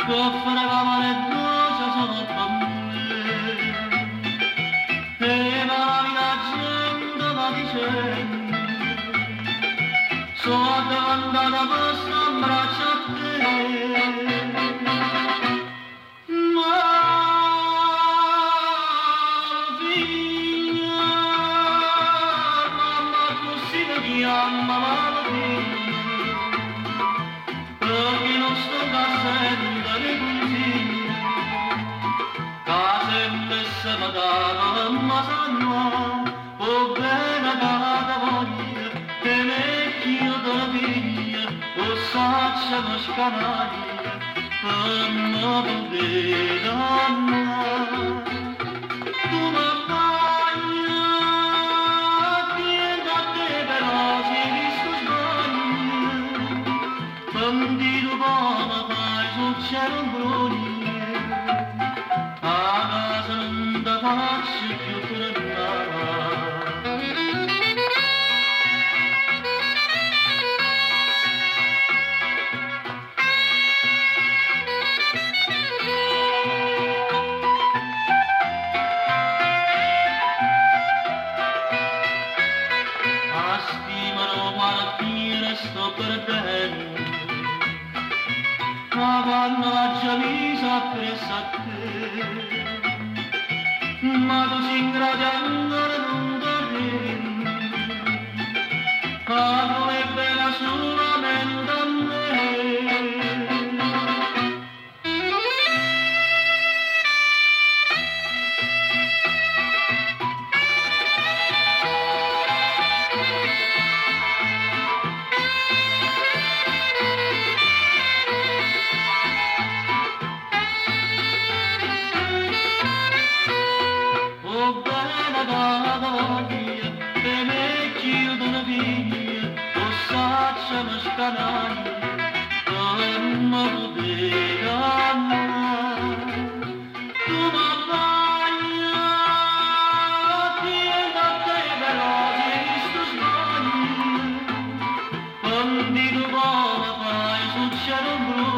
Goffrevamo le voci sotto a me e la gente va dicendo sono andata per abbraccio a te ma figlia mamma così ti chiama perché non sto casendo le consiglie case messe matata ma sanno o bene cata voglia e vecchio da figlia o saccia ma scanaglia per non poter andare tu m'abbaglia tieni a te però si visto sbaglia bandito come fai sul cielo bruni a casa non da faccio più tornare a stimano guarda sto perdendo ma quando la giamisa appressa a te ma tu si ingrati ancora non torni ma tu è bella solamente a me oh bella voglia e vecchio d'una figlia o saccia ma scanaglia come poter amare tu m'abbaglia tieni a te però si visto sbaglia bandito come fai sul cielo blu